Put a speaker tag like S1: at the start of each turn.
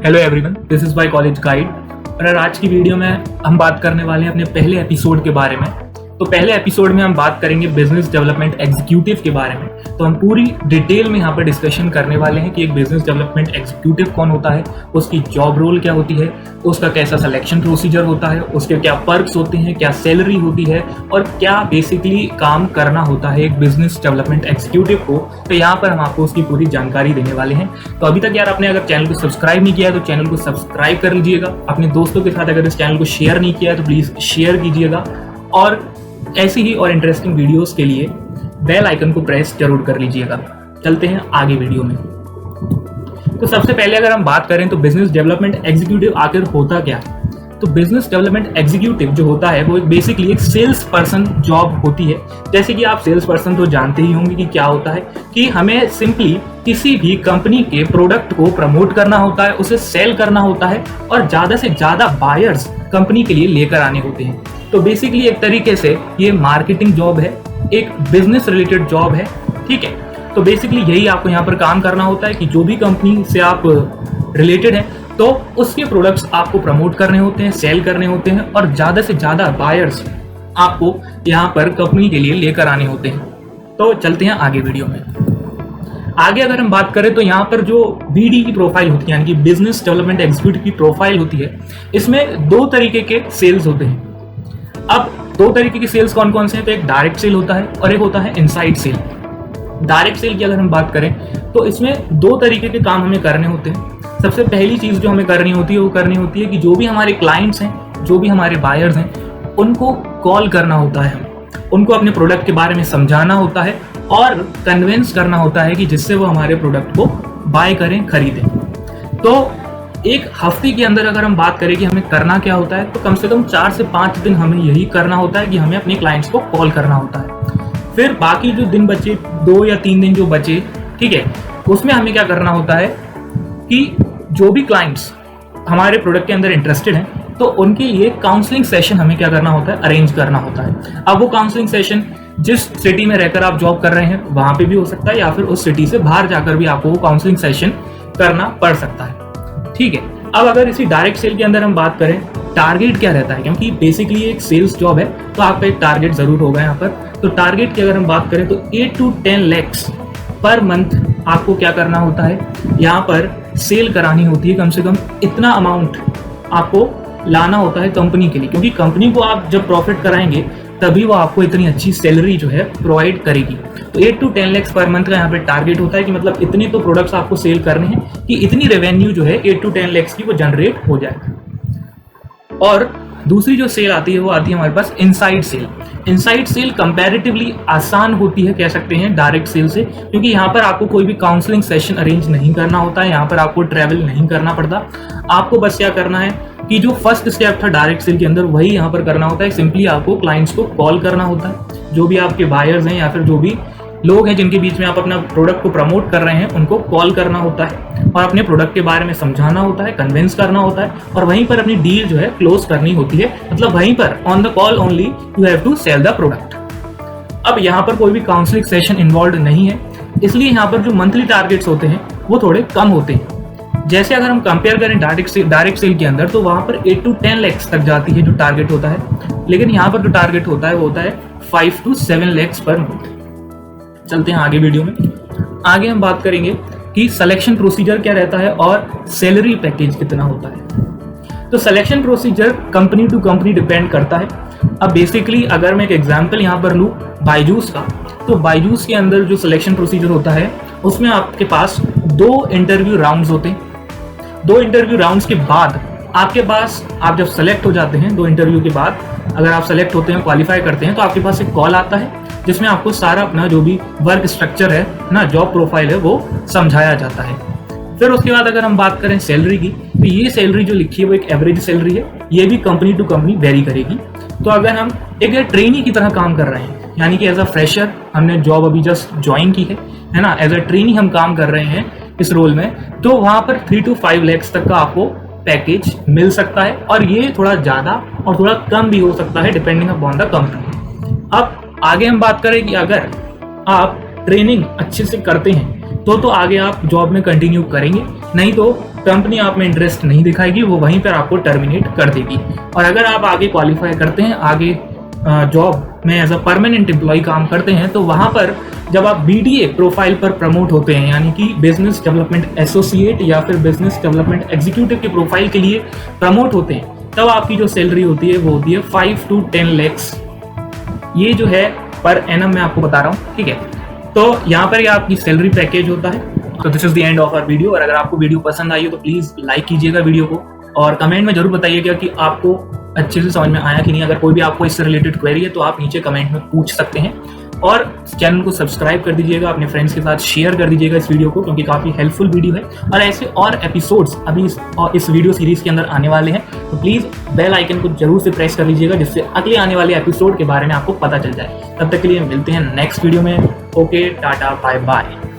S1: Hello everyone, this is my college guide. और आज की वीडियो में हम बात करने वाले हैं अपने पहले एपिसोड के बारे में। तो पहले एपिसोड में हम बात करेंगे बिजनेस डेवलपमेंट एग्जीक्यूटिव के बारे में। तो हम पूरी डिटेल में यहाँ पर डिस्कशन करने वाले हैं कि एक बिजनेस डेवलपमेंट एग्जीक्यूटिव कौन होता है, उसकी जॉब रोल क्या होती है, उसका कैसा सिलेक्शन प्रोसीजर होता है, उसके क्या पर्क्स होते हैं, क्या सैलरी होती है और क्या बेसिकली काम करना होता है एक बिजनेस डेवलपमेंट एग्जीक्यूटिव को। तो यहाँ पर हम आपको उसकी पूरी जानकारी देने वाले हैं। तो अभी तक यार आपने अगर चैनल को सब्सक्राइब नहीं किया है तो चैनल को सब्सक्राइब कर लीजिएगा। अपने दोस्तों के साथ अगर इस चैनल को शेयर नहीं किया है तो प्लीज शेयर कीजिएगा। और ऐसी ही और इंटरेस्टिंग वीडियोस के लिए बेल आइकन को प्रेस जरूर कर लीजिएगा। चलते हैं आगे वीडियो में। तो सबसे पहले अगर हम बात करें तो बिजनेस डेवलपमेंट एग्जीक्यूटिव आखिर होता क्या है। तो बिजनेस डेवलपमेंट एग्जीक्यूटिव जो होता है वो बेसिकली एक सेल्स पर्सन जॉब होती है। जैसे कि आप सेल्स पर्सन तो जानते ही होंगे कि क्या होता है, कि हमें सिंपली किसी भी कंपनी के प्रोडक्ट को प्रमोट करना होता है, उसे सेल करना होता है और ज्यादा से ज्यादा बायर्स कंपनी के लिए लेकर आने होते हैं। तो बेसिकली एक तरीके से ये मार्केटिंग जॉब है, एक बिजनेस रिलेटेड जॉब है। ठीक है, तो बेसिकली यही आपको यहाँ पर काम करना होता है कि जो भी कंपनी से आप रिलेटेड हैं तो उसके प्रोडक्ट्स आपको प्रमोट करने होते हैं, सेल करने होते हैं और ज़्यादा से ज़्यादा बायर्स आपको यहाँ पर कंपनी के लिए लेकर आने होते हैं। तो चलते हैं आगे वीडियो में। आगे अगर हम बात करें तो यहाँ पर जो बीडी की प्रोफाइल होती है, यानी कि बिजनेस डेवलपमेंट एग्जीक्यूटिव की प्रोफाइल होती है, इसमें दो तरीके के सेल्स होते हैं। अब दो तरीके की सेल्स कौन कौन से हैं, तो एक डायरेक्ट सेल होता है और एक होता है इनसाइड सेल। डायरेक्ट सेल की अगर हम बात करें तो इसमें दो तरीके के काम हमें करने होते हैं। सबसे पहली चीज जो हमें करनी होती है वो करनी होती है कि जो भी हमारे क्लाइंट्स हैं, जो भी हमारे बायर्स हैं, उनको कॉल करना होता है, उनको अपने प्रोडक्ट के बारे में समझाना होता है और कन्विंस करना होता है कि जिससे वो हमारे प्रोडक्ट को बाय करें, खरीदें। तो एक हफ्ते के अंदर अगर हम बात करें कि हमें करना क्या होता है, तो कम से कम 4 से 5 दिन हमें यही करना होता है कि हमें अपने क्लाइंट्स को कॉल करना होता है। फिर बाकी जो दिन बचे, 2 या 3 दिन जो बचे, ठीक है, उसमें हमें क्या करना होता है कि जो भी क्लाइंट्स हमारे प्रोडक्ट के अंदर इंटरेस्टेड हैं तो उनके लिए काउंसलिंग सेशन हमें क्या करना होता है, अरेंज करना होता है। अब वो काउंसलिंग सेशन जिस सिटी में रहकर आप जॉब कर रहे हैं वहां पे भी हो सकता है या फिर उस सिटी से बाहर जाकर भी आपको वो काउंसलिंग सेशन करना पड़ सकता है। ठीक है, अब अगर इसी डायरेक्ट सेल के अंदर हम बात करें, टारगेट क्या रहता है, क्योंकि बेसिकली एक सेल्स जॉब है तो आपका एक टारगेट जरूर होगा यहाँ पर। तो टारगेट की अगर हम बात करें तो 8 to 10 lakhs पर मंथ आपको क्या करना होता है, यहाँ पर सेल करानी होती है। कम से कम इतना अमाउंट आपको लाना होता है कंपनी के लिए, क्योंकि कंपनी को आप जब प्रॉफिट कराएंगे तभी वो आपको इतनी अच्छी सैलरी जो है प्रोवाइड करेगी। तो 8 to 10 lakhs पर मंथ का यहाँ पे टारगेट होता है कि मतलब इतने तो प्रोडक्ट्स आपको सेल करने हैं कि इतनी रेवेन्यू जो है 8 to 10 lakhs की वो जनरेट हो जाए। और दूसरी जो सेल आती है वो आती है हमारे पास inside cell. Inside cell comparatively आसान होती है कह सकते हैं डायरेक्ट सेल से, क्योंकि यहाँ पर आपको कोई भी काउंसलिंग सेशन अरेंज नहीं करना होता है, यहाँ पर आपको ट्रैवल नहीं करना पड़ता। आपको बस क्या करना है कि जो फर्स्ट स्टेप था डायरेक्ट सेल के अंदर वही यहाँ पर करना होता है। सिंपली आपको क्लाइंट्स को कॉल करना होता है, जो भी आपके बायर्स हैं या फिर जो भी लोग हैं जिनके बीच में आप अपना प्रोडक्ट को प्रमोट कर रहे हैं उनको कॉल करना होता है और अपने प्रोडक्ट के बारे में समझाना होता है, कन्विंस करना होता है और वहीं पर अपनी डील जो है क्लोज करनी होती है। मतलब वहीं पर on the call only you have to sell the product. अब यहाँ पर कोई भी काउंसलिंग सेशन इन्वॉल्व नहीं है, इसलिए यहाँ पर जो मंथली टारगेट्स होते हैं वो थोड़े कम होते हैं। जैसे अगर हम कंपेयर करें डायरेक्ट सेल के अंदर तो वहां पर 8 to 10 lakhs तक जाती है जो टारगेट होता है, लेकिन यहाँ पर जो टारगेट होता है वो होता है 5 to 7 lakhs पर मंथ। चलते हैं आगे वीडियो में। आगे हम बात करेंगे कि सिलेक्शन प्रोसीजर क्या रहता है और सैलरी पैकेज कितना होता है। तो selection procedure company to company depend करता है। अब बेसिकली अगर मैं एक एग्जांपल यहाँ पर लूँ बायजूस का, तो बायजूस के अंदर जो सिलेक्शन प्रोसीजर होता है उसमें आपके पास 2 इंटरव्यू राउंड्स होते हैं। 2 इंटरव्यू राउंड्स के बाद आपके पास, आप जब सेलेक्ट हो जाते हैं 2 इंटरव्यू के बाद, अगर आप सेलेक्ट होते हैं, क्वालिफाई करते हैं, तो आपके पास एक कॉल आता है जिसमें आपको सारा अपना जो भी वर्क स्ट्रक्चर है ना, जॉब प्रोफाइल है, वो समझाया जाता है। फिर उसके बाद अगर हम बात करें सैलरी की, तो ये सैलरी जो लिखी है वो एक एवरेज सैलरी है, ये भी कंपनी टू कंपनी वेरी करेगी। तो अगर हम एक ट्रेनी की तरह काम कर रहे हैं, यानी कि एज अ फ्रेशर हमने जॉब अभी जस्ट ज्वाइन की है ना, एज अ ट्रेनी हम काम कर रहे हैं इस रोल में, तो वहां पर 3 to 5 lakhs तक का आपको पैकेज मिल सकता है और ये थोड़ा ज्यादा और थोड़ा कम भी हो सकता है डिपेंडिंग अपॉन द कंपनी। अब आगे हम बात करें कि अगर आप ट्रेनिंग अच्छे से करते हैं तो आगे आप जॉब में कंटिन्यू करेंगे, नहीं तो कंपनी आप में इंटरेस्ट नहीं दिखाएगी, वो वहीं पर आपको टर्मिनेट कर देगी। और अगर आप आगे क्वालिफाई करते हैं, आगे जॉब में एज अ परमानेंट एम्प्लॉय काम करते हैं, तो वहाँ पर जब आप BDA प्रोफाइल पर प्रमोट होते हैं, यानी कि बिजनेस डेवलपमेंट एसोसिएट या फिर बिजनेस डेवलपमेंट एग्जीक्यूटिव के प्रोफाइल के लिए प्रमोट होते हैं, तब आपकी जो सैलरी होती है वो होती है 5 to 10 lakhs। ये जो है पर एनम मैं आपको बता रहा हूँ, ठीक है। तो यहाँ पर ये आपकी सैलरी पैकेज होता है। तो this is the end of our video. और अगर आपको वीडियो पसंद आई हो तो प्लीज़ लाइक कीजिएगा वीडियो को, और कमेंट में जरूर बताइएगा कि आपको अच्छे से समझ में आया कि नहीं। अगर कोई भी आपको इससे रिलेटेड क्वेरी है तो आप नीचे कमेंट में पूछ सकते हैं। और चैनल को सब्सक्राइब कर दीजिएगा, अपने फ्रेंड्स के साथ शेयर कर दीजिएगा इस वीडियो को, क्योंकि काफ़ी हेल्पफुल वीडियो है। और ऐसे और एपिसोड्स अभी इस वीडियो सीरीज के अंदर आने वाले हैं, तो प्लीज़ बेल आइकन को जरूर से प्रेस कर लीजिएगा, जिससे अगले आने वाले एपिसोड के बारे में आपको पता चल जाए। तब तक के लिए मिलते हैं नेक्स्ट वीडियो में। Okay, tata, bye bye.